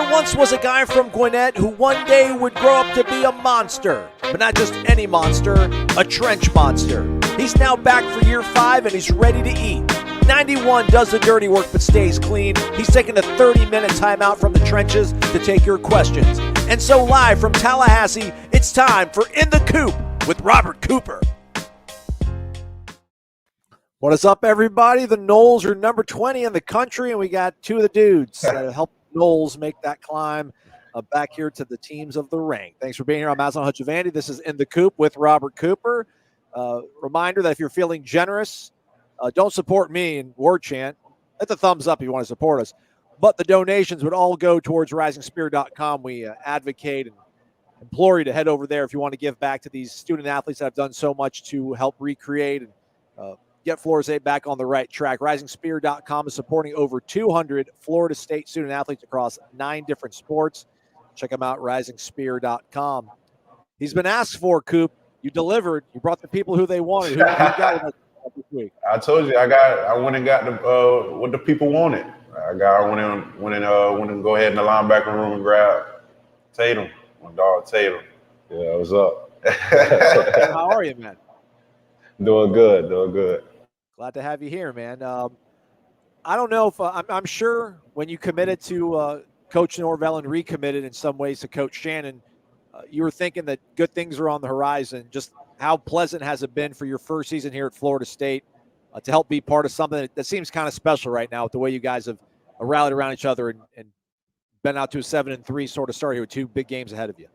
There once was a guy from Gwinnett who one day would grow up to be a monster. But not just any monster, a trench monster. He's now back for year 5 and he's ready to eat. 91 does the dirty work but stays clean. He's taken a 30-minute timeout from the trenches to take your questions. And so live from Tallahassee, it's time for In the Coop with Robert Cooper. What is up, everybody? The Noles are number 20 in the country, and we got two of the dudes that help Noles make that climb back here to the teams of the rank. Thanks for being here. I'm Mazan Hutchavandi. This is In the Coop with Robert Cooper. Reminder that if you're feeling generous, don't support me and Warchant. Hit the thumbs up if you want to support us. But the donations would all go towards risingspear.com. We advocate and implore you to head over there if you want to give back to these student athletes that have done so much to help recreate and get Florida State back on the right track. RisingSpear.com is supporting over 200 Florida State student athletes across 9 different sports. Check them out, RisingSpear.com. He's been asked for, Coop. You delivered. You brought the people who they wanted. Who got with us this week? I told you, I went and got what the people wanted. I went and go ahead in the linebacker room and grab Tatum, my dog Tatum. Yeah, what's up? How are you, man? Doing good. Glad to have you here, man. I don't know if I'm sure when you committed to Coach Norvell and recommitted in some ways to Coach Shannon, you were thinking that good things are on the horizon. Just how pleasant has it been for your first season here at Florida State to help be part of something that seems kind of special right now with the way you guys have rallied around each other and been out to a 7-3 sort of start here with 2 big games ahead of you?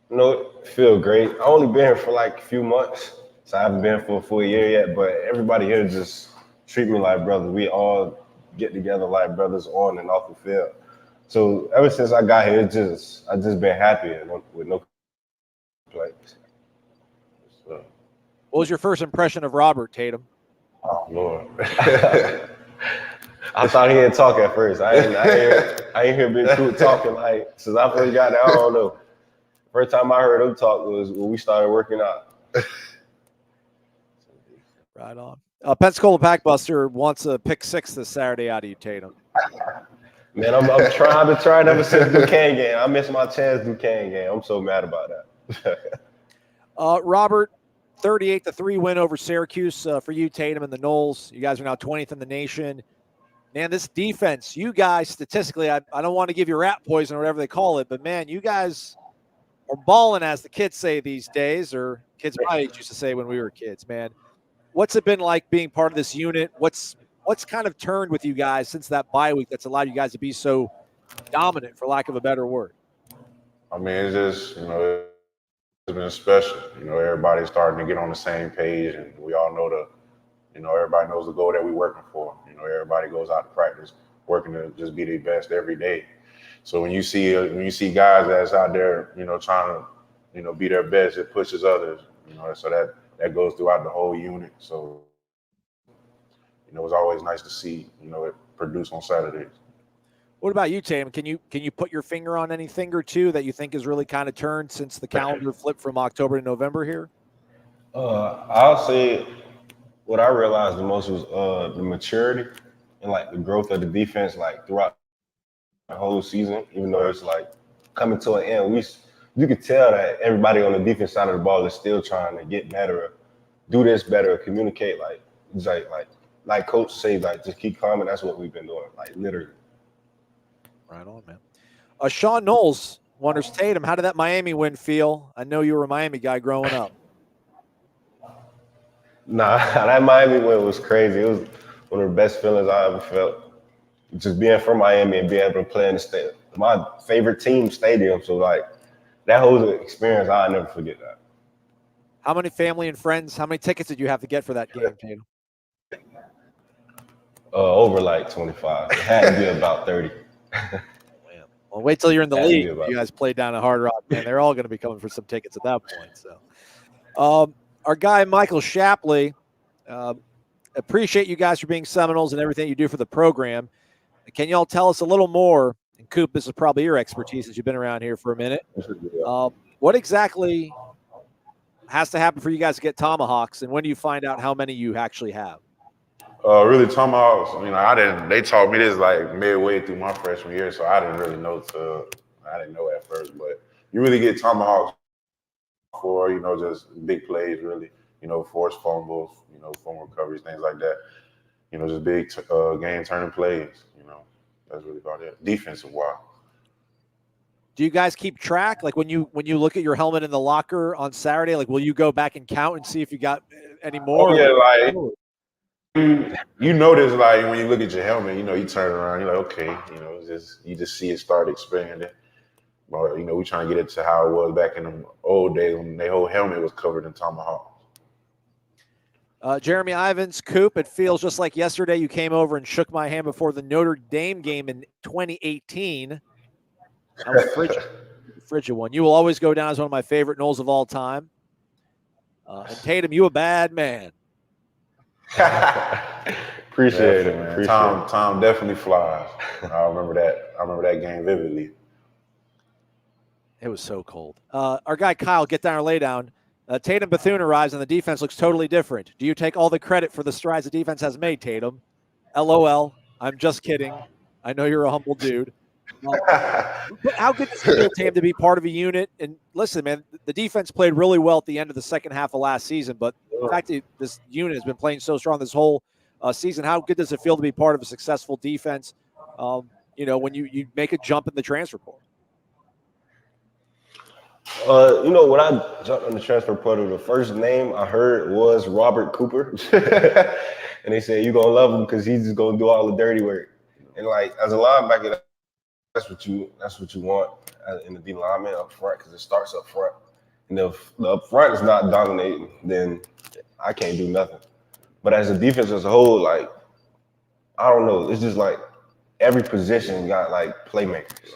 You know, feel great. I only been here for like a few months. So I haven't been for a full year yet, but everybody here just treat me like brothers. We all get together like brothers on and off the field. So ever since I got here, I just been happy with no complaints. So. What was your first impression of Robert, Tatum? Oh Lord, I thought he didn't talk at first. I ain't hear Big Coop talking like since I first got there. I don't know. First time I heard him talk was when we started working out. Right on. Pensacola Packbuster wants a pick 6 this Saturday out of you, Tatum. Man, I'm trying ever since Duquesne game. I missed my chance Duquesne game. I'm so mad about that. Robert, 38-3 win over Syracuse for you, Tatum, and the Noles. You guys are now 20th in the nation. Man, this defense, you guys statistically, I don't want to give you rat poison or whatever they call it, but man, you guys are balling, as the kids say these days, or kids my age used to say when we were kids, man. What's it been like being part of this unit? What's kind of turned with you guys since that bye week that's allowed you guys to be so dominant, for lack of a better word? I mean, it's just, it's been special. Everybody's starting to get on the same page, and we all know everybody knows the goal that we're working for. Everybody goes out to practice, working to just be their best every day. So when you see guys that's out there, trying to, be their best, it pushes others. So that goes throughout the whole unit. So, it's always nice to see, it produce on Saturdays. What about you, Tam? Can you put your finger on anything or two that you think has really kind of turned since the calendar flipped from October to November here? I'll say what I realized the most was the maturity and like the growth of the defense, like throughout the whole season. Even though it's like coming to an end, you could tell that everybody on the defense side of the ball is still trying to get better, do this better, communicate. Like Coach said, like just keep calm, and that's what we've been doing, like literally. Right on, man. Sean Noles wonders, Tatum, how did that Miami win feel? I know you were a Miami guy growing up. Nah, that Miami win was crazy. It was one of the best feelings I ever felt. Just being from Miami and being able to play in the stadium, my favorite team stadium. So like that whole experience, I'll never forget that. How many family and friends, how many tickets did you have to get for that game, Tatum? Over like 25. It had to be about 30. Well, wait till you're in the league. You guys play down at Hard Rock, man. They're all going to be coming for some tickets at that point. So, our guy Michael Shapley, appreciate you guys for being Seminoles and everything you do for the program. Can you all tell us a little more? And Coop, this is probably your expertise as you've been around here for a minute. What exactly has to happen for you guys to get tomahawks, and when do you find out how many you actually have? Really tomahawks. I didn't. They taught me this like midway through my freshman year, so I didn't really know. I didn't know at first, but you really get tomahawks for just big plays, really. Forced fumbles, fumble recoveries, things like that. Just big game turning plays. That's really about it. Defensive wise. Do you guys keep track? Like when you look at your helmet in the locker on Saturday, like will you go back and count and see if you got any more? Oh, yeah, like you notice like when you look at your helmet, you turn around, you're like, okay, you just see it start expanding. But we trying to get it to how it was back in the old days when their whole helmet was covered in tomahawks. Jeremy Ivins, Coop, it feels just like yesterday you came over and shook my hand before the Notre Dame game in 2018. That was frigid one. You will always go down as one of my favorite Noles of all time. And Tatum, you a bad man. Appreciate it, man. Tom definitely flies. I remember that game vividly. It was so cold. Our guy Kyle, get down or lay down. Tatum Bethune arrives and the defense looks totally different. Do you take all the credit for the strides the defense has made, Tatum? LOL. I'm just kidding. I know you're a humble dude. But how good does it feel, Tatum, to be part of a unit? And listen, man, the defense played really well at the end of the second half of last season. But the fact that this unit has been playing so strong this whole season, how good does it feel to be part of a successful defense, when you make a jump in the transfer portal? When I jumped on the transfer portal, the first name I heard was Robert Cooper. And they said, you're going to love him because he's just going to do all the dirty work. And, like, as a linebacker, that's what you want in the D lineman up front because it starts up front. And if the up front is not dominating, then I can't do nothing. But as a defense as a whole, like, I don't know. It's just like every position got, like, playmakers.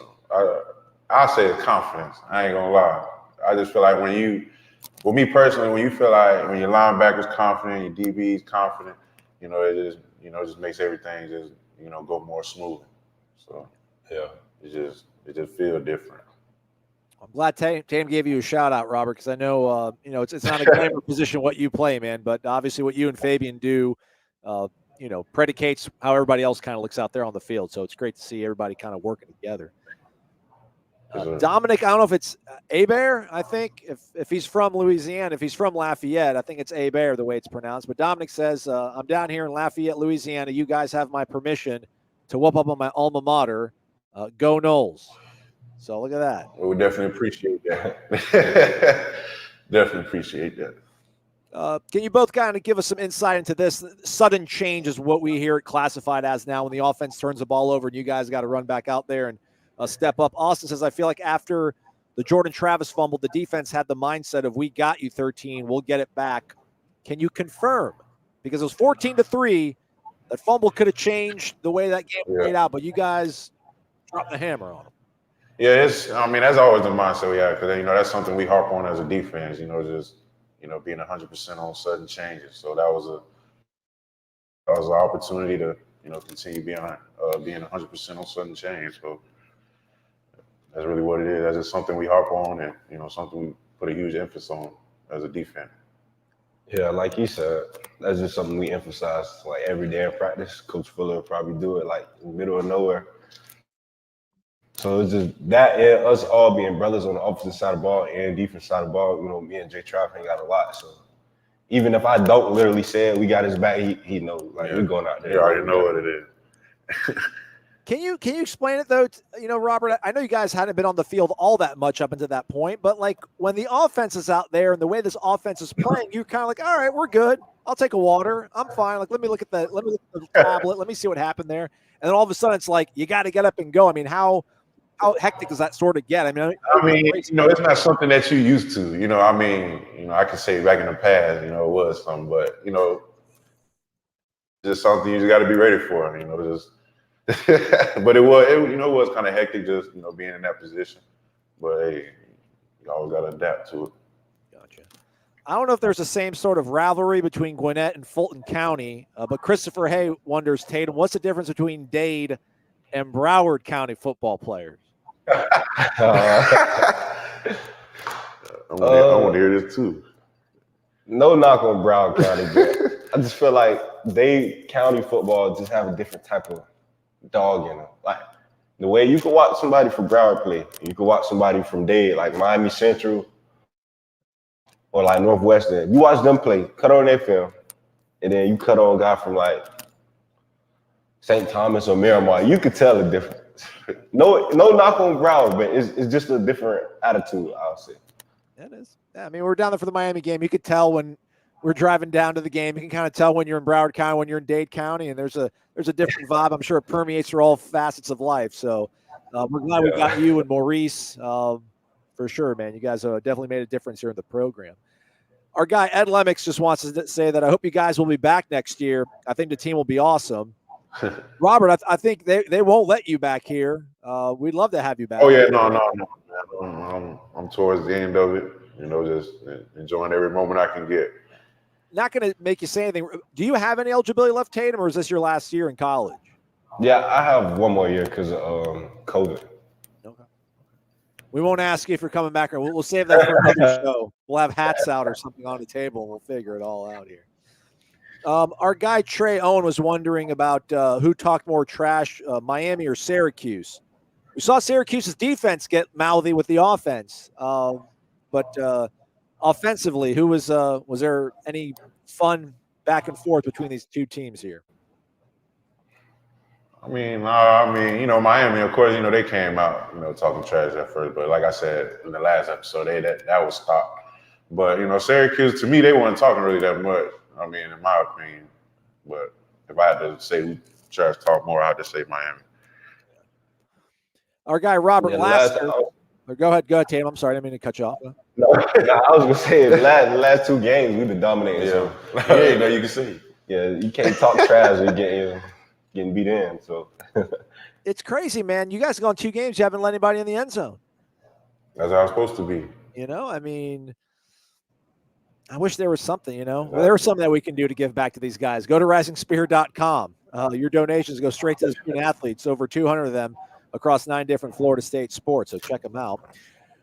I'll say it's confidence. I ain't gonna lie. I just feel like with me personally, when you feel like when your linebacker's confident, your DB's confident, it just makes everything just go more smooth. So yeah, it just feels different. I'm glad Tatum gave you a shout out, Robert, because I know it's not a glamour position what you play, man, but obviously what you and Fabian do, predicates how everybody else kind of looks out there on the field. So it's great to see everybody kind of working together. Dominic, I don't know if it's Hebert, I think, if he's from Louisiana, if he's from Lafayette, I think it's Hebert the way it's pronounced. But Dominic says, I'm down here in Lafayette, Louisiana. You guys have my permission to whoop up on my alma mater. Go Noles. So look at that. We would definitely appreciate that. Definitely appreciate that. Can you both kind of give us some insight into this? Sudden change is what we hear it classified as now when the offense turns the ball over and you guys got to run back out there and step up. Austin says, I feel like after the Jordan Travis fumble, the defense had the mindset of we got you 13, we'll get it back. Can you confirm? Because it was 14-3. That fumble could have changed the way that game played out, but you guys dropped the hammer on them. Yeah, that's always the mindset we have because that's something we harp on as a defense. Just being 100% on sudden changes. So that was an opportunity to continue being 100% on sudden change. So that's really what it is. That's just something we harp on and something we put a huge emphasis on as a defense. Yeah, like you said, that's just something we emphasize like every day in practice. Coach Fuller will probably do it like in the middle of nowhere. So it's just that and us all being brothers on the offensive side of the ball and defense side of the ball. Me and Jay Trapp ain't got a lot. So even if I don't literally say it, we got his back, he knows. Like we're going out there. You already know what it is. Can you explain it though? Robert, I know you guys hadn't been on the field all that much up until that point, but like when the offense is out there and the way this offense is playing, you're kind of like, all right, we're good. I'll take a water. I'm fine. Like, let me look at the tablet. Let me see what happened there. And then all of a sudden it's like, you got to get up and go. I mean, how hectic does that sort of get? It's not something that you used to, I could say back in the past, it was something, but, just something you just got to be ready for, just, but it was kind of hectic just, being in that position, but hey, you always got to adapt to it. Gotcha. I don't know if there's the same sort of rivalry between Gwinnett and Fulton County, but Christopher Hay wonders, Tatum, what's the difference between Dade and Broward County football players? I want to hear this too. No knock on Broward County, but I just feel like county football just have a different type of dog in them. Like the way you can watch somebody from Broward play, you can watch somebody from Dade, like Miami Central or like Northwestern. You watch them play, cut on their film, and then you cut on a guy from like St. Thomas or Miramar. You could tell the difference. No knock on Broward, but it's just a different attitude, I'll say. It is. Yeah, I mean, we're down there for the Miami game. You could tell when we're driving down to the game. You can kind of tell when you're in Broward County, when you're in Dade County, and there's a different vibe. I'm sure it permeates through all facets of life. So we're glad we got you and Maurice for sure, man. You guys definitely made a difference here in the program. Our guy Ed Lemmix just wants to say that I hope you guys will be back next year. I think the team will be awesome. Robert, I think they won't let you back here. We'd love to have you back. Oh yeah, no. I'm towards the end of it. Just enjoying every moment I can get. Not going to make you say anything. Do you have any eligibility left, Tatum, or is this your last year in college? Yeah, I have one more year because of COVID. Okay. We won't ask you if you're coming back, or we'll save that for another show. We'll have hats out or something on the table, and we'll figure it all out here. Our guy Trey Owen was wondering about who talked more trash, Miami or Syracuse. We saw Syracuse's defense get mouthy with the offense, but offensively, who was there any fun back and forth between these two teams here? I mean, Miami, of course, they came out, talking trash at first, but like I said in the last episode, that was stopped. But Syracuse, to me, they weren't talking really that much. I mean, in my opinion, but if I had to say who trash talk more, I had to say Miami. Our guy Robert Laster. Go ahead, Tatum. I'm sorry, I didn't mean to cut you off. No, I was gonna say the last two games we've been dominating. Yeah, so, you can see. Yeah, you can't talk trash or getting beat in. So it's crazy, man. You guys have gone 2 games. You haven't let anybody in the end zone. That's how it's supposed to be. I mean, I wish there was something, Well, there was something that we can do to give back to these guys. Go to risingspear.com. Your donations go straight to the student athletes, over 200 of them across 9 different Florida State sports. So check them out.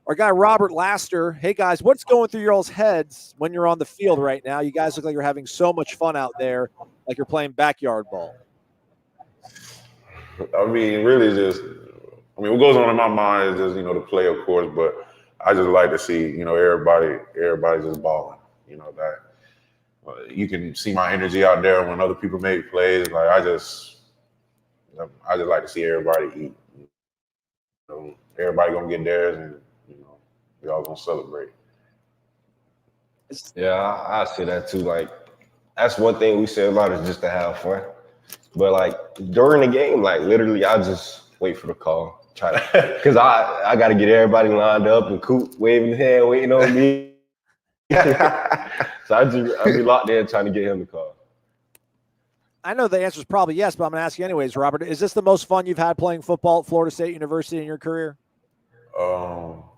Our guy, Robert Laster. Hey, guys, what's going through your all's heads when you're on the field right now? You guys look like you're having so much fun out there, like you're playing backyard ball. I mean, really what goes on in my mind is just, the play, of course, but I just like to see, everybody just balling. That you can see my energy out there when other people make plays. Like I just like to see everybody eat. Everybody gonna get theirs, and we all gonna celebrate. Yeah, I see that too. Like that's one thing we say about is just to have fun. But like during the game, like literally, I just wait for the call, because I got to get everybody lined up and Coop waving his hand, waiting on me. So I'll be locked there trying to get him to call. I know the answer is probably yes, but I'm going to ask you anyways, Robert. Is this the most fun you've had playing football at Florida State University in your career? I'll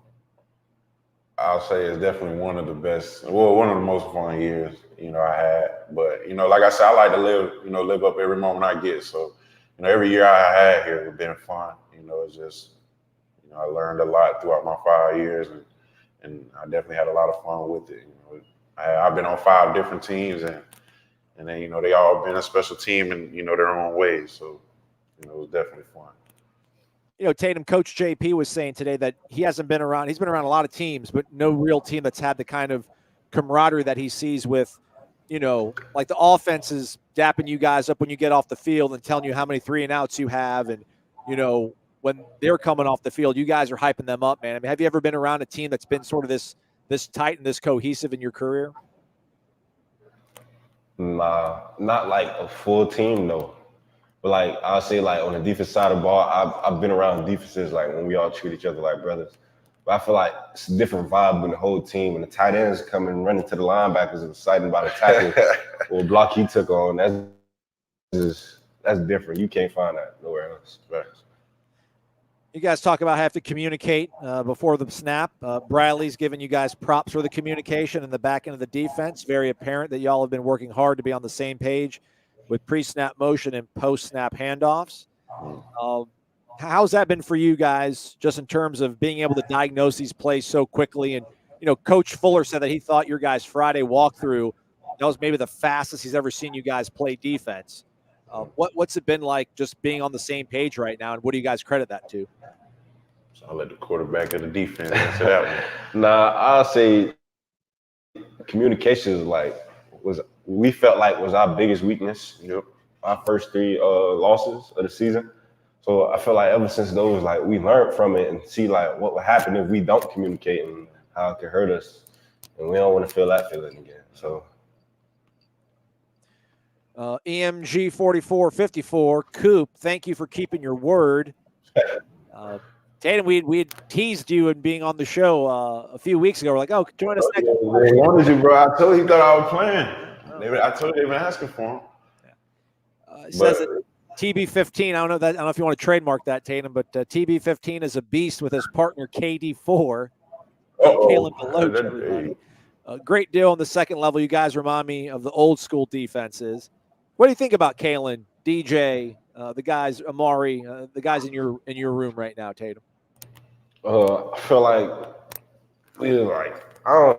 say it's definitely one of the best, one of the most fun years, I had. But, like I said, I like to live up every moment I get. So, every year I had here has been fun. It's just, I learned a lot throughout my 5 years, and I definitely had a lot of fun with it. I've been on 5 different teams, and then, they all been a special team in, their own ways. So, it was definitely fun. Tatum, Coach JP was saying today that he hasn't been around. He's been around a lot of teams, but no real team that's had the kind of camaraderie that he sees with, like the offense is dapping you guys up when you get off the field and telling you how many 3 and outs you have. And, when they're coming off the field, you guys are hyping them up, man. I mean, have you ever been around a team that's been sort of this tight and this cohesive in your career? Nah, not like a full team, no. But like I'll say, like on the defense side of the ball, I've been around defenses like when we all treat each other like brothers. But I feel like it's a different vibe when the whole team, when the tight ends come and running to the linebackers and excited about a tackle or a block he took on. That's different. You can't find that nowhere else. Right. You guys talk about have to communicate before the snap. Bradley's giving you guys props for the communication in the back end of the defense. Very apparent that y'all have been working hard to be on the same page with pre-snap motion and post-snap handoffs. How's that been for you guys, just in terms of being able to diagnose these plays so quickly? And, Coach Fuller said that he thought your guys' Friday walkthrough that was maybe the fastest he's ever seen you guys play defense. What's it been like just being on the same page right now, and what do you guys credit that to? So I'll let the quarterback of the defense answer that one. Nah, I'll say communication we felt like was our biggest weakness. Yep. Our first 3 losses of the season. So I feel like ever since those, like we learned from it and see like what would happen if we don't communicate and how it could hurt us, and we don't want to feel that feeling again. So. EMG 4454 Coop, thank you for keeping your word. Tatum, we had teased you and being on the show a few weeks ago. We're like, oh, join us next. They wanted you, bro. I told you, he thought I was playing. I told you they've been asking for him. It says that TB15. I don't know if you want to trademark that, Tatum, but TB15 is a beast with his partner KD4. Kalen Beloach, everybody. Great deal on the second level. You guys remind me of the old school defenses. What do you think about Kalen, DJ, the guys, Amari, the guys in your room right now, Tatum? I feel like I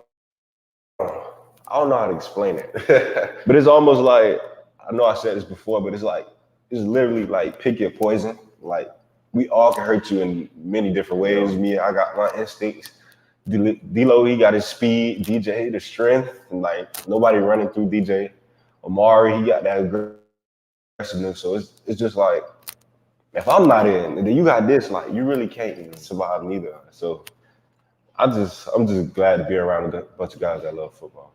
don't know how to explain it, but it's almost like, I know I said this before, but it's literally like pick your poison. Like we all can hurt you in many different ways. Me, I got my instincts. D-Lo, he got his speed. DJ, the strength, and like nobody running through DJ. Amari, he got that aggressiveness. So it's just like, if I'm not in, then you got this. Like you really can't survive neither. So I'm just glad to be around a bunch of guys that love football.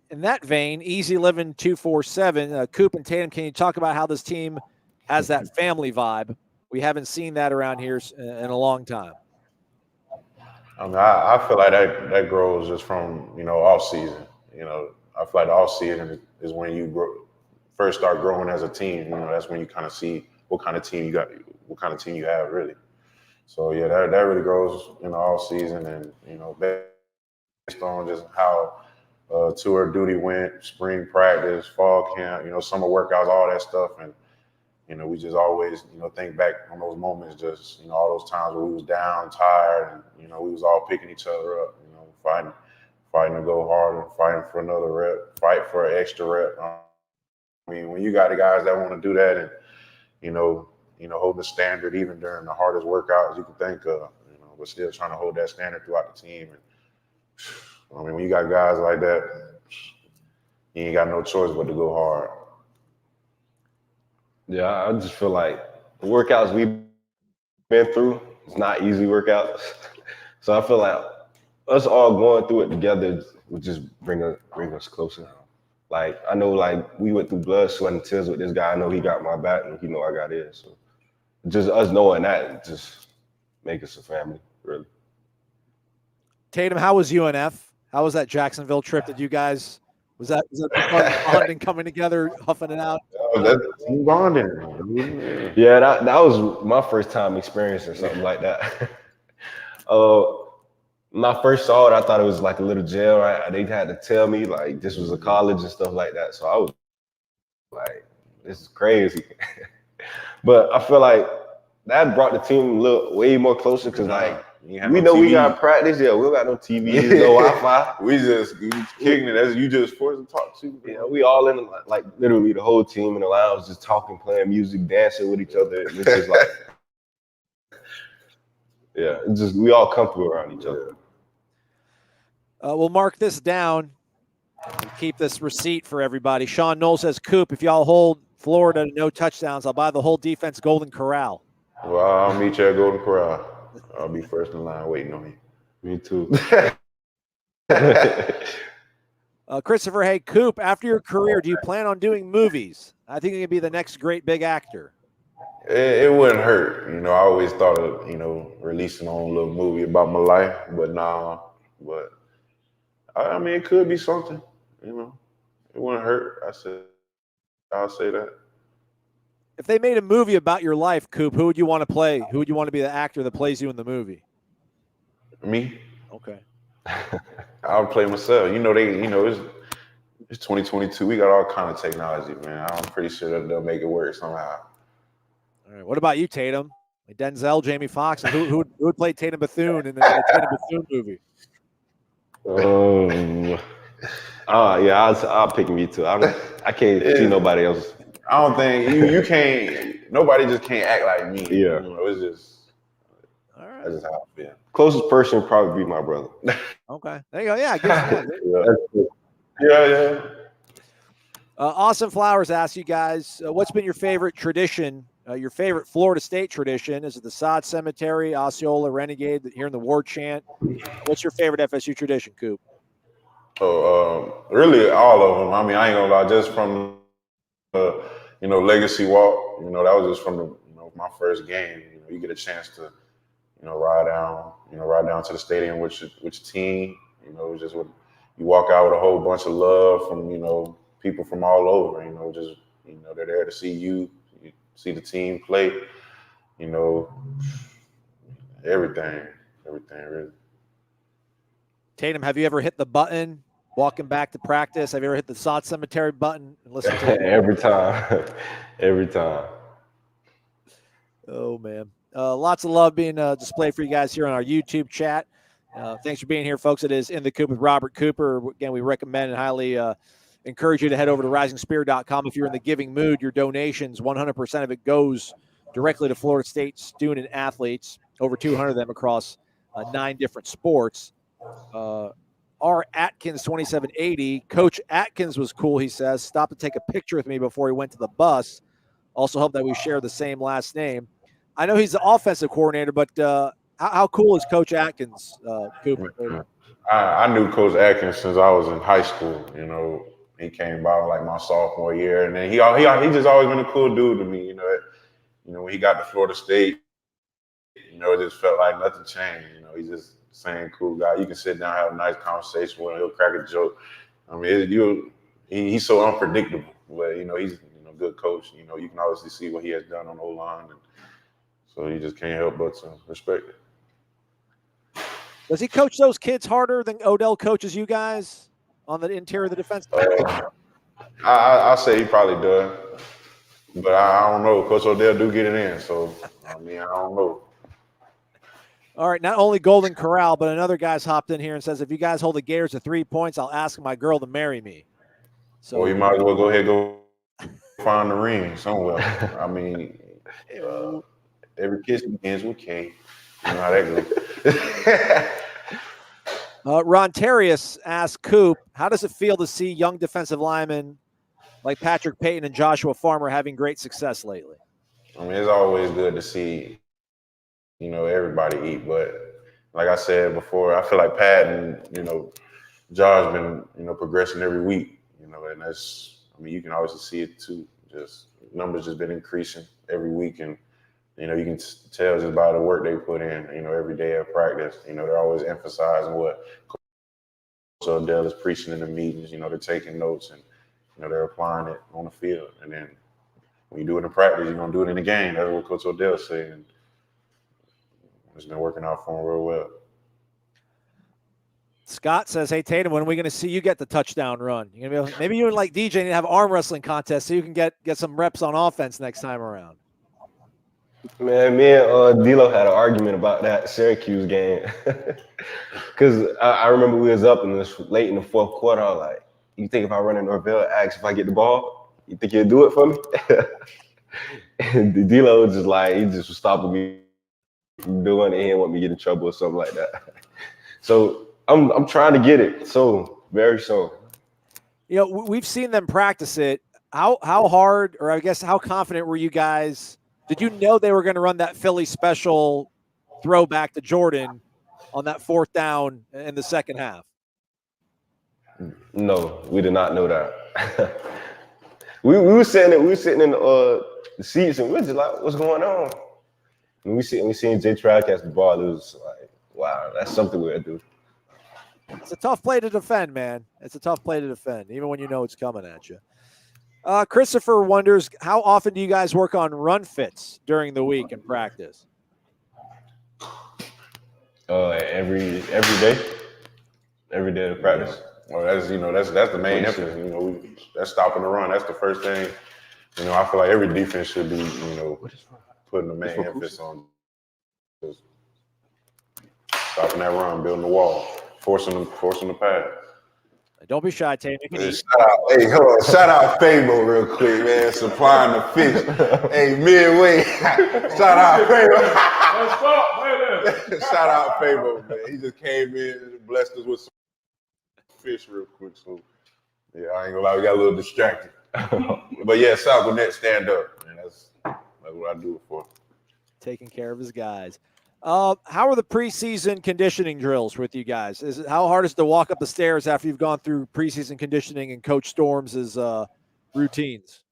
In that vein, Easy Living 247, Coop and Tatum, can you talk about how this team has that family vibe? We haven't seen that around here in a long time. I mean, I feel like that grows just from, off season. I feel like the off season is when you first start growing as a team. That's when you kind of see what kind of team you got, what kind of team you have, really. So yeah, that really grows in the off season, and based on just how tour duty went, spring practice, fall camp, summer workouts, all that stuff, and we just always think back on those moments, just all those times where we was down, tired, and we was all picking each other up, fighting to go harder, fighting for another rep, fight for an extra rep. I mean, when you got the guys that want to do that, and hold the standard even during the hardest workouts you can think of, but still trying to hold that standard throughout the team. And I mean, when you got guys like that, you ain't got no choice but to go hard. Yeah, I just feel like the workouts we've been through, it's not easy workouts. So I feel like us all going through it together would just bring us closer. Like, I know, like, we went through blood, sweat, and tears with this guy. I know he got my back, and he know I got his. So just us knowing that just make us a family, really. Tatum, how was UNF? How was that Jacksonville trip? Did you guys, was that bonding, coming together, huffing it out? That's team bonding. Yeah, that was my first time experiencing something like that. When I first saw it, I thought it was like a little jail. Right? They had to tell me like this was a college and stuff like that. So I was like, this is crazy. But I feel like that brought the team way more closer because like we know we got practice. Yeah, we don't got no TV, no Wi-Fi. We just kicking it as you just forced to talk to. Yeah, we all in like literally the whole team in the lounge just talking, playing music, dancing with each other. It's just like, yeah, it's just we all comfortable around each other. We'll mark this down and keep this receipt for everybody. Sean Noles says, Coop, if y'all hold Florida to no touchdowns, I'll buy the whole defense Golden Corral. Well, I'll meet you at Golden Corral. I'll be first in line waiting on you. Me too. Christopher, hey, Coop, after your career, do you plan on doing movies? I think you can be the next great big actor. It wouldn't hurt. I always thought of, releasing my own little movie about my life, but nah. But I mean, it could be something, It wouldn't hurt. I'll say that. If they made a movie about your life, Coop, who would you want to play? Who would you want to be the actor that plays you in the movie? Me. Okay. I'll play myself. It's 2022. We got all kind of technology, man. I'm pretty sure that they'll make it work somehow. All right. What about you, Tatum? Like Denzel, Jamie Foxx, and who would play Tatum Bethune in the Tatum Bethune movie? Yeah, I'll pick me too. I can't see nobody else. I don't think you can't. Nobody just can't act like me. Yeah. You know, it's just. All right. That's just how I feel. Closest person would probably be my brother. Okay. There you go. Yeah. Good. Yeah. Austin Flowers asks you guys, what's been your favorite tradition, your favorite Florida State tradition? Is it the Sod Cemetery, Osceola Renegade here in the Warchant? What's your favorite FSU tradition, Coop? So really all of them. I mean, I ain't gonna lie, just from Legacy Walk, that was just from my first game. You get a chance to, ride down to the stadium with your team. Just with you walk out with a whole bunch of love from, people from all over, they're there to see you see the team play, everything really. Tatum, have you ever hit the button walking back to practice? Have you ever hit the Sod Cemetery button and listened to it? Every time. Oh, man. Lots of love being displayed for you guys here on our YouTube chat. Thanks for being here, folks. It is In the Coop with Robert Cooper. Again, we recommend and highly encourage you to head over to risingspirit.com if you're in the giving mood. Your donations, 100% of it goes directly to Florida State student athletes, over 200 of them across 9 different sports. R. Atkins 2780. Coach Atkins was cool, he says. Stopped to take a picture with me before he went to the bus. Also hope that we share the same last name. I know he's the offensive coordinator, but how cool is Coach Atkins, Cooper? I knew Coach Atkins since I was in high school. He came by like my sophomore year, and then he just always been a cool dude to me. When he got to Florida State, it just felt like nothing changed. He's just the same cool guy. You can sit down, have a nice conversation with him. He'll crack a joke. I mean, he's so unpredictable, but he's a good coach. You can obviously see what he has done on O-line, and so you just can't help but to respect it. Does he coach those kids harder than Odell coaches you guys on the interior of the defense? I say he probably does, but I don't know. Coach Odell do get it in, so I mean, I don't know. All right, not only Golden Corral, but another guy's hopped in here and says, if you guys hold the Gators to 3 points, I'll ask my girl to marry me. So you might as well go ahead and go find the ring somewhere. I mean, every kiss begins with K. You know how that goes. Ron Terrius asked Coop, how does it feel to see young defensive linemen like Patrick Payton and Joshua Farmer having great success lately? I mean, it's always good to see, everybody eat. But like I said before, I feel like Pat and, Josh been, progressing every week, and that's, I mean, you can obviously see it too. Just numbers just been increasing every week. And, you can tell just by the work they put in, every day of practice. They're always emphasizing what Coach Odell is preaching in the meetings. They're taking notes and, they're applying it on the field. And then when you do it in practice, you're going to do it in the game. That's what Coach Odell said. And it's been working out for him real well. Scott says, hey, Tatum, when are we going to see you get the touchdown run? You're gonna be able, maybe you and like DJ need to have arm wrestling contests so you can get some reps on offense next time around. Man, me and D-Lo had an argument about that Syracuse game. Because I remember we was up and it was late in the fourth quarter. I was like, you think if I run in Norvell, ask if I get the ball, you think you'll do it for me? And D-Lo was just like, he just was stopping me from doing it. He didn't want me to get in trouble or something like that. So I'm trying to get it soon, very soon. We've seen them practice it. How hard, or I guess how confident were you guys? Did you know they were going to run that Philly special throwback to Jordan on that 4th down in the second half? No, we did not know that. we were sitting in the seats and we were just like, what's going on? And we seen Jay Trav catch the ball. It was like, wow, that's something we're do. It's a tough play to defend, man. It's a tough play to defend, even when you know it's coming at you. Christopher wonders, how often do you guys work on run fits during the week in practice? Every day. Every day of practice. Well, that's the main emphasis. That's stopping the run. That's the first thing. I feel like every defense should be, putting the main emphasis on just stopping that run, building the wall, forcing the pass. Don't be shy, Tate. Shout out Fabo real quick, man. Supplying the fish. Hey, midway. Shout out Fabo. Shout out Fabo, man. He just came in and blessed us with some fish real quick. So, yeah, I ain't gonna lie, we got a little distracted. But yeah, South Gwinnett, stand up. Man, that's what I do it for. Taking care of his guys. How are the preseason conditioning drills with you guys? How hard is it to walk up the stairs after you've gone through preseason conditioning and Coach Storms' routines?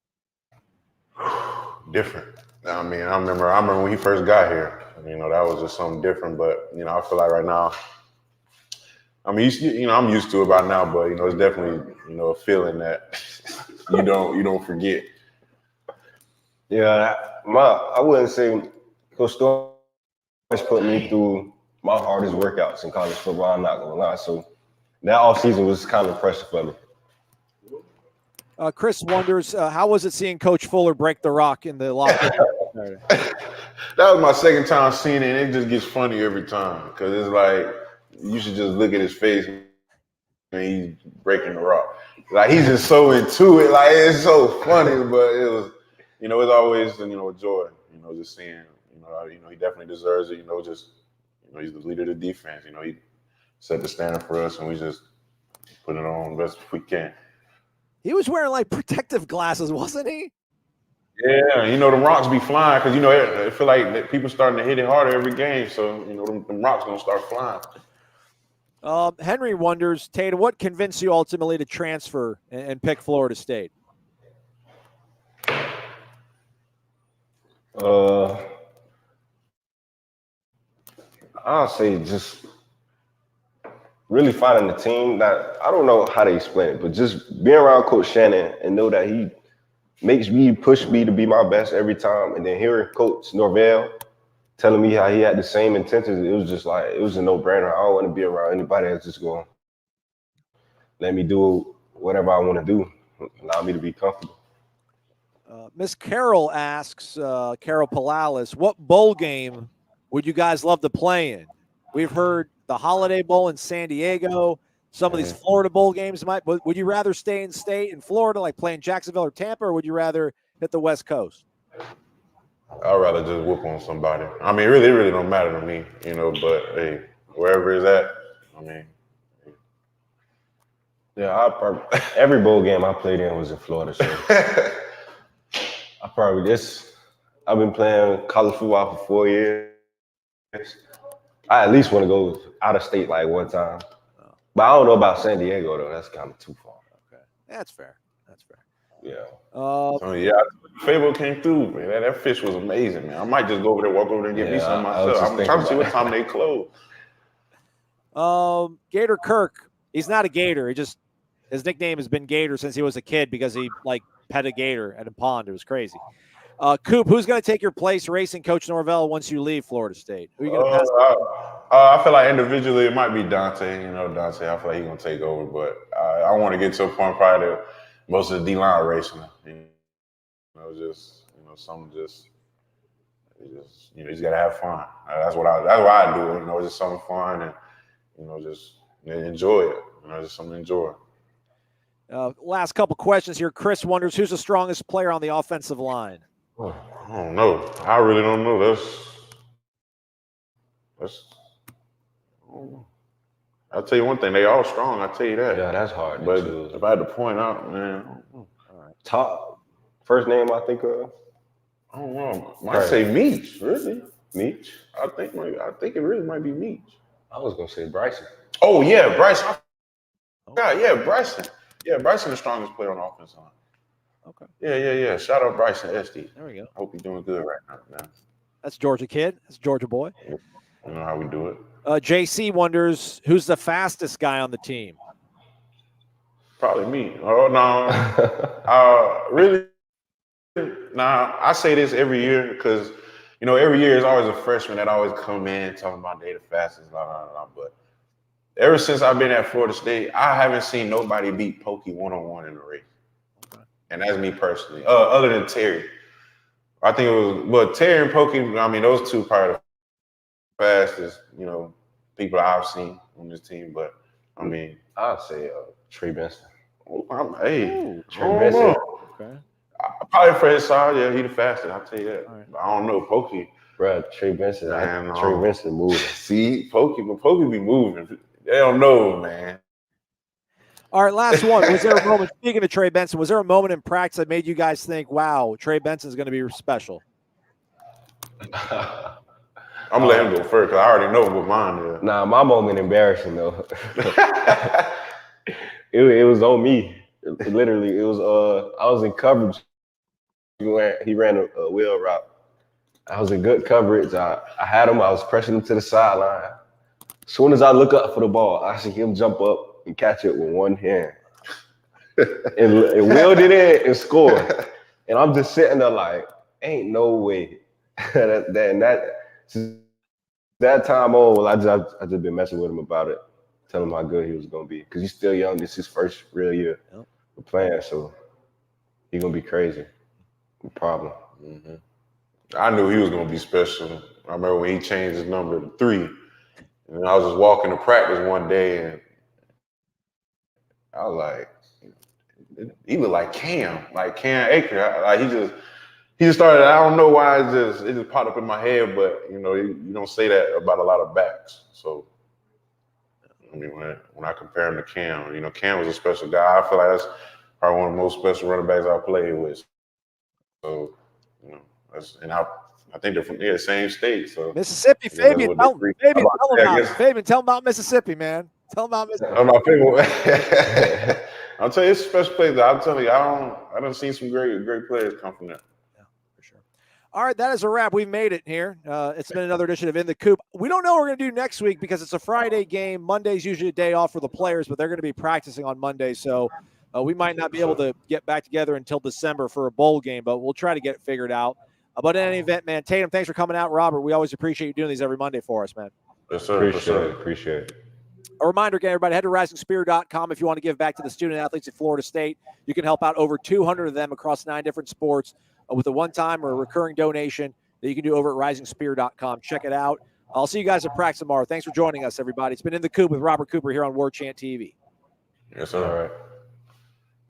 Different. I mean, I remember when he first got here. You know, that was just something different. But you know, I feel like right now, I mean, I'm used to it by now. But you know, it's definitely a feeling that you don't forget. Yeah, I wouldn't say Coach Storm put me through my hardest workouts in college football. I'm not gonna lie. So that offseason was kind of pressure for me. Chris wonders, how was it seeing Coach Fuller break the rock in the locker room? That was my second time seeing it, and it just gets funny every time because it's like you should just look at his face and he's breaking the rock. Like he's just so into it, like it's so funny. But it was, it's always a joy, just seeing. He definitely deserves it. He's the leader of the defense. He set the standard for us, and we just put it on best we can. He was wearing like protective glasses, wasn't he? Yeah, the rocks be flying because I feel like people starting to hit it harder every game. So them rocks gonna start flying. Henry wonders, Tatum, what convinced you ultimately to transfer and pick Florida State? I'll say just really finding the team. That I don't know how to explain it, but just being around Coach Shannon and know that he push me to be my best every time. And then hearing Coach Norvell telling me how he had the same intentions, it was just like, it was a no-brainer. I don't want to be around anybody that's just going to let me do whatever I want to do, allow me to be comfortable. Miss Carol asks, Carol Palalis, what bowl game would you guys love to play in? We've heard the Holiday Bowl in San Diego. Some of these Florida bowl games might. Would you rather stay in state in Florida, like play in Jacksonville or Tampa, or would you rather hit the West Coast? I'd rather just whoop on somebody. I mean, it really don't matter to me, But hey, wherever it's at, I mean. Yeah, every bowl game I played in was in Florida. So I've been playing college football for 4 years. I at least want to go out of state like one time. But I don't know about San Diego, though. That's kind of too far. Okay. That's fair. Yeah. Fabo came through, man. That fish was amazing, man. I might just go over there, walk over there and get me some myself. I'm trying to see what time they close. Gator Kirk, he's not a Gator. His nickname has been Gator since he was a kid because he pet a gator at a pond. It was crazy. Coop, who's going to take your place racing Coach Norvell once you leave Florida State? Who are you going to pass? I feel like individually it might be Dante. Dante, I feel like he's going to take over. But I want to get to a point probably that most of the D-line racing. You just got to have fun. That's what I do. Just something fun and, just enjoy it. Just something to enjoy. Last couple questions here. Chris wonders, who's the strongest player on the offensive line? I don't know. I really don't know. That's. I'll tell you one thing. They all strong. I'll tell you that. Yeah, that's hard. But if I had to point out, man. All right. Top first name I think of. I don't know. Might say Meach. Really? Meach? I think it really might be Meach. I was gonna say Bryson. Oh yeah, Bryson. God, yeah, Bryson. Yeah, Bryson the strongest player on the offensive line. Okay. Yeah. Shout out Bryson SD. There we go. I hope he's doing good right now, man. That's Georgia kid. That's Georgia boy. You know how we do it. JC wonders, who's the fastest guy on the team? Probably me. Oh no. Really? Nah, I say this every year because every year is always a freshman that always come in talking about they the fastest, blah, blah, blah. But ever since I've been at Florida State, I haven't seen nobody beat Pokey one-on-one in a race. Okay. And that's me personally. Other than Terry. I think it was, Terry and Pokey, I mean, those two probably the fastest, people I've seen on this team. But I mean, I'd say Trey Benson. hey, Ooh. Trey I don't Benson. know. Okay. Probably for his size, yeah, he the fastest. I'll tell you that. All right. But I don't know, Pokey. Bro, Trey Benson. Man, Trey Benson moving. See, Pokey be moving. They don't know, man. All right, last one. Was there a moment, speaking of Trey Benson, was there a moment in practice that made you guys think, wow, Trey Benson's going to be special? I'm gonna let him go first because I already know what mine is. Nah, my moment embarrassing though. it was on me. Literally, it was I was in coverage. He ran a wheel route. I was in good coverage. I had him. I was pressing him to the sideline. As soon as I look up for the ball, I see him jump up and catch it with one hand, and wheeled it in and scored. And I'm just sitting there like, ain't no way. That time on, I just been messing with him about it, telling him how good he was gonna be, because he's still young. This is his first real year of playing, so he's gonna be crazy. No problem. Mm-hmm. I knew he was gonna be special. I remember when he changed his number to 3, and I was just walking to practice one day, and I was like, he looked like Cam Akers. Like he just started. I don't know why it just popped up in my head, but you know, you don't say that about a lot of backs. So I mean, when I compare him to Cam, you know, Cam was a special guy. I feel like that's probably one of the most special running backs I played with. So you know, I think they're from the same state. So Mississippi, Fabian, tell him about Mississippi, man. Tell him about Mississippi. I'm I'll tell you, it's a special place. I'm telling you, I done seen some great players come from there. All right, that is a wrap. We've made it here. It's been another edition of In the Coop. We don't know what we're going to do next week because it's a Friday game. Monday's usually a day off for the players, but they're going to be practicing on Monday. So we might not be able to get back together until December for a bowl game, but we'll try to get it figured out. But in any event, man, Tatum, thanks for coming out. Robert, we always appreciate you doing these every Monday for us, man. Yes, sir. Appreciate it. A reminder again, everybody, head to risingspear.com if you want to give back to the student athletes at Florida State. You can help out over 200 of them across 9 different sports with a one-time or a recurring donation that you can do over at risingspear.com. Check it out. I'll see you guys at practice tomorrow. Thanks for joining us, everybody. It's been In the Coop with Robert Cooper here on Warchant TV. Yes, sir. All right.